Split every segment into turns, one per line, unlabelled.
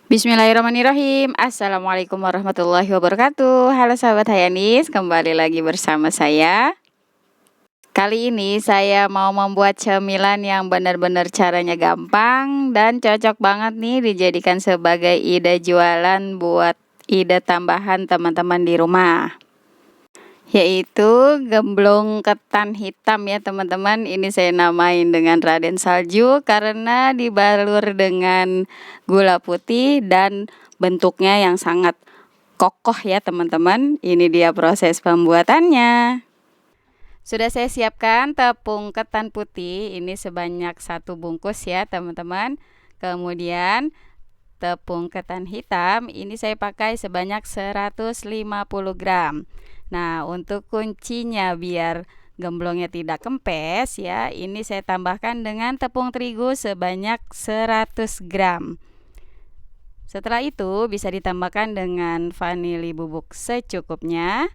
Bismillahirrahmanirrahim. Assalamualaikum warahmatullahi wabarakatuh. Halo sahabat Hayanis, kembali lagi bersama saya. Kali ini saya mau membuat cemilan yang benar-benar caranya gampang dan cocok banget nih dijadikan sebagai ide jualan buat ide tambahan teman-teman di rumah. Yaitu gemblong ketan hitam ya teman-teman. Ini saya namain dengan Raden Salju karena dibalur dengan gula putih dan bentuknya yang sangat kokoh ya teman-teman. Ini dia proses pembuatannya. Sudah saya siapkan tepung ketan putih, ini sebanyak 1 bungkus ya teman-teman. Kemudian tepung ketan hitam ini saya pakai sebanyak 150 gram. Nah, untuk kuncinya biar gemblongnya tidak kempes ya, ini saya tambahkan dengan tepung terigu sebanyak 100 gram. Setelah itu bisa ditambahkan dengan vanili bubuk secukupnya.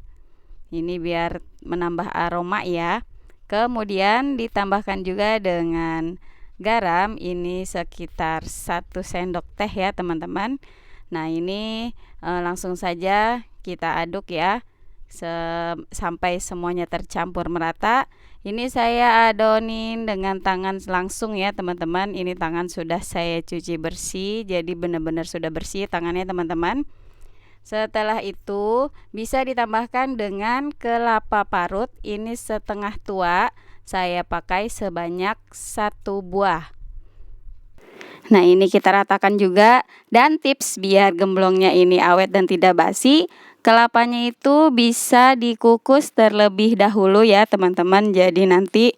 Ini biar menambah aroma ya. Kemudian ditambahkan juga dengan garam, ini sekitar 1 sendok teh ya teman-teman. Nah, ini langsung saja kita aduk ya sampai semuanya tercampur merata. Ini saya adonin dengan tangan langsung ya teman-teman. Ini tangan sudah saya cuci bersih, jadi benar-benar sudah bersih tangannya teman-teman. Setelah itu bisa ditambahkan dengan kelapa parut, ini setengah tua, saya pakai sebanyak 1 buah. Nah, ini kita ratakan juga, dan tips biar gemblongnya ini awet dan tidak basi, kelapanya itu bisa dikukus terlebih dahulu ya teman-teman. Jadi nanti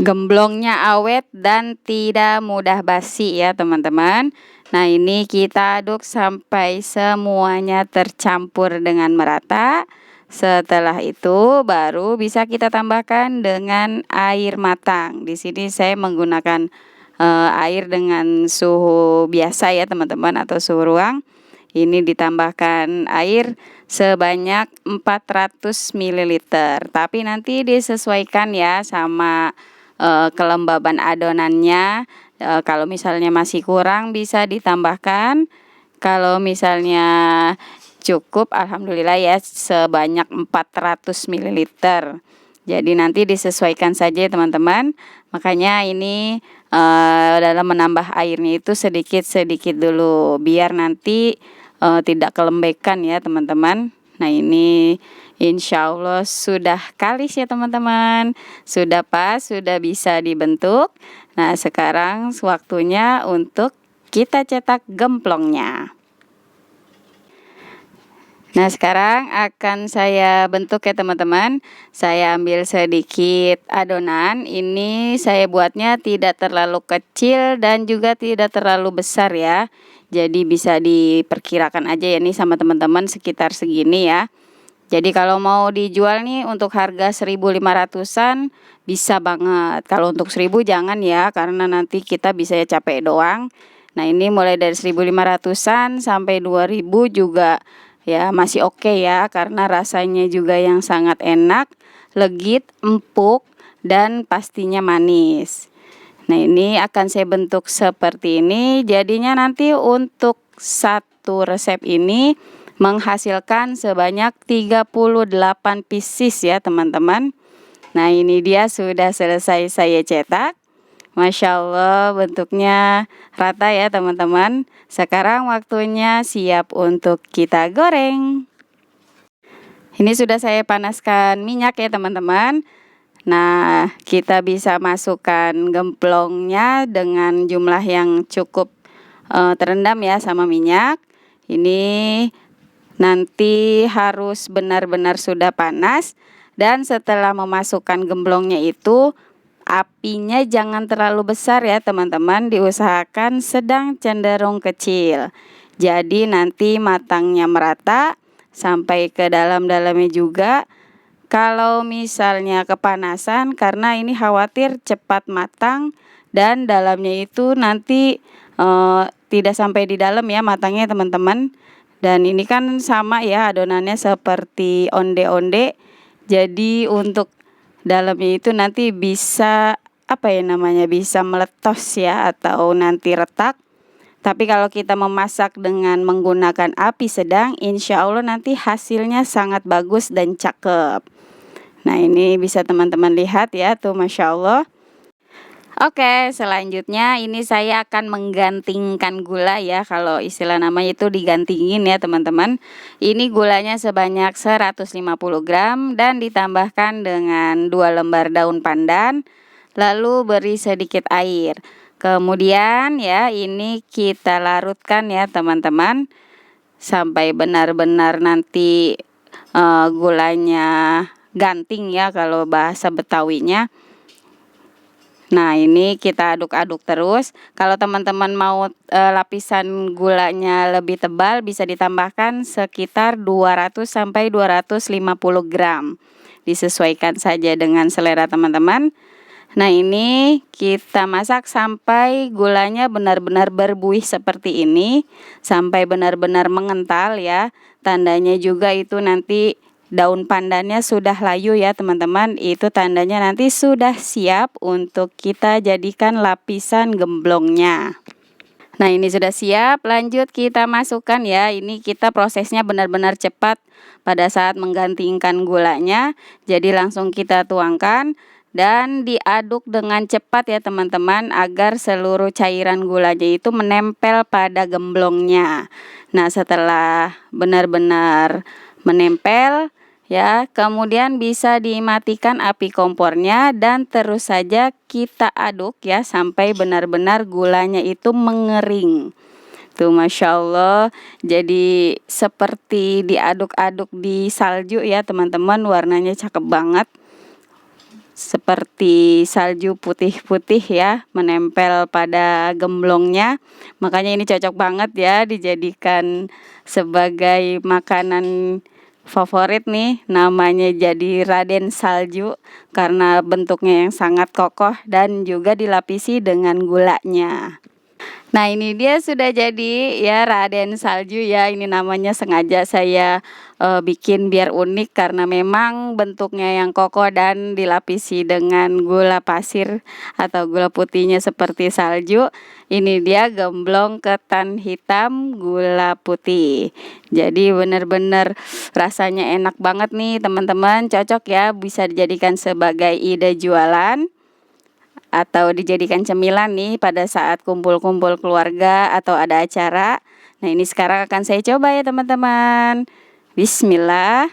gemblongnya awet dan tidak mudah basi ya teman-teman. Nah, ini kita aduk sampai semuanya tercampur dengan merata. Setelah itu baru bisa kita tambahkan dengan air matang. Di sini saya menggunakan air dengan suhu biasa ya teman-teman, atau suhu ruang. Ini ditambahkan air sebanyak 400 ml. Tapi nanti disesuaikan ya sama kelembaban adonannya. Kalau misalnya masih kurang bisa ditambahkan. Kalau misalnya cukup, alhamdulillah ya, sebanyak 400 ml. Jadi nanti disesuaikan saja ya teman-teman. Makanya ini dalam menambah airnya itu sedikit-sedikit dulu biar nanti tidak kelembekan ya teman-teman. Nah, ini insya Allah sudah kalis ya teman-teman. Sudah pas, sudah bisa dibentuk. Nah, sekarang waktunya untuk kita cetak gemplongnya. Nah, sekarang akan saya bentuk ya teman-teman. Saya ambil sedikit adonan. Ini saya buatnya tidak terlalu kecil dan juga tidak terlalu besar ya. Jadi bisa diperkirakan aja ya nih sama teman-teman sekitar segini ya. Jadi kalau mau dijual nih untuk harga 1.500-an bisa banget. Kalau untuk 1.000 jangan ya, karena nanti kita bisa ya capek doang. Nah, ini mulai dari 1.500-an sampai 2.000 juga ya masih oke ya, karena rasanya juga yang sangat enak, legit, empuk, dan pastinya manis. Nah, ini akan saya bentuk seperti ini. Jadinya nanti untuk satu resep ini menghasilkan sebanyak 38 pieces ya teman-teman. Nah, ini dia sudah selesai saya cetak. Masya Allah, bentuknya rata ya teman-teman. Sekarang waktunya siap untuk kita goreng. Ini sudah saya panaskan minyak ya teman-teman. Nah, kita bisa masukkan gemplongnya dengan jumlah yang cukup terendam ya sama minyak. Ini nanti harus benar-benar sudah panas. Dan setelah memasukkan gemblongnya itu, apinya jangan terlalu besar ya teman-teman. Diusahakan sedang cenderung kecil. Jadi nanti matangnya merata sampai ke dalam-dalamnya juga. Kalau misalnya kepanasan, karena ini khawatir cepat matang dan dalamnya itu nanti tidak sampai di dalam ya matangnya teman-teman. Dan ini kan sama ya adonannya seperti onde-onde. Jadi untuk dalamnya itu nanti bisa bisa meletos ya, atau nanti retak. Tapi kalau kita memasak dengan menggunakan api sedang, insya Allah nanti hasilnya sangat bagus dan cakep. Nah, ini bisa teman-teman lihat ya, tuh Masya Allah. Oke, selanjutnya ini saya akan menggantingkan gula ya. Kalau istilah namanya itu digantingin ya teman-teman. Ini gulanya sebanyak 150 gram dan ditambahkan dengan 2 lembar daun pandan. Lalu beri sedikit air. Kemudian ya ini kita larutkan ya teman-teman. Sampai benar-benar nanti gulanya ganting ya kalau bahasa Betawinya. Nah, ini kita aduk-aduk terus. Kalau teman-teman mau lapisan gulanya lebih tebal, bisa ditambahkan sekitar 200 sampai 250 gram. Disesuaikan saja dengan selera teman-teman. Nah, ini kita masak sampai gulanya benar-benar berbuih seperti ini, sampai benar-benar mengental ya. Tandanya juga itu nanti daun pandannya sudah layu ya teman-teman. Itu tandanya nanti sudah siap untuk kita jadikan lapisan gemblongnya. Nah, ini sudah siap, lanjut kita masukkan ya. Ini kita prosesnya benar-benar cepat pada saat menggantingkan gulanya. Jadi langsung kita tuangkan dan diaduk dengan cepat ya teman-teman, agar seluruh cairan gulanya itu menempel pada gemblongnya. Nah, setelah benar-benar menempel ya, kemudian bisa dimatikan api kompornya dan terus saja kita aduk ya sampai benar-benar gulanya itu mengering. Tuh Masya Allah, jadi seperti diaduk-aduk di salju ya teman-teman, warnanya cakep banget. Seperti salju putih-putih ya, menempel pada gemblongnya. Makanya ini cocok banget ya dijadikan sebagai makanan favorit nih, namanya jadi Raden Salju karena bentuknya yang sangat kokoh dan juga dilapisi dengan gulanya. Nah, ini dia sudah jadi ya Raden Salju ya. Ini namanya sengaja saya bikin biar unik karena memang bentuknya yang kokoh dan dilapisi dengan gula pasir atau gula putihnya seperti salju. Ini dia gemblong ketan hitam gula putih. Jadi benar-benar rasanya enak banget nih teman-teman. Cocok ya, bisa dijadikan sebagai ide jualan atau dijadikan cemilan nih pada saat kumpul-kumpul keluarga atau ada acara. Nah, ini sekarang akan saya coba ya teman-teman. Bismillah.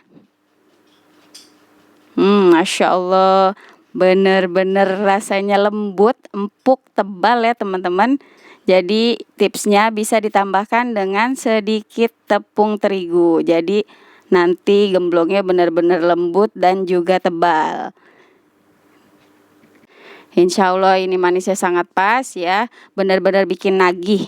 Masya Allah, bener-bener rasanya lembut, empuk, tebal ya teman-teman. Jadi tipsnya bisa ditambahkan dengan sedikit tepung terigu. Jadi nanti gemblongnya benar-benar lembut dan juga tebal. Insya Allah ini manisnya sangat pas ya, benar-benar bikin nagih.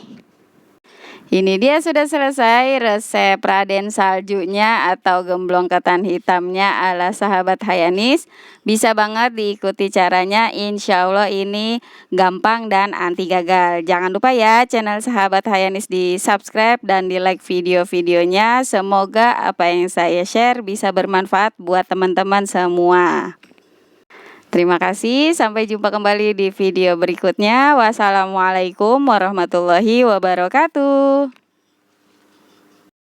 Ini dia sudah selesai resep Raden Saljunya atau gemblong ketan hitamnya ala sahabat Hayanis. Bisa banget diikuti caranya, insya Allah ini gampang dan anti gagal. Jangan lupa ya channel sahabat Hayanis di subscribe dan di like video-videonya. Semoga apa yang saya share bisa bermanfaat buat teman-teman semua. Terima kasih, sampai jumpa kembali di video berikutnya. Wassalamualaikum warahmatullahi wabarakatuh.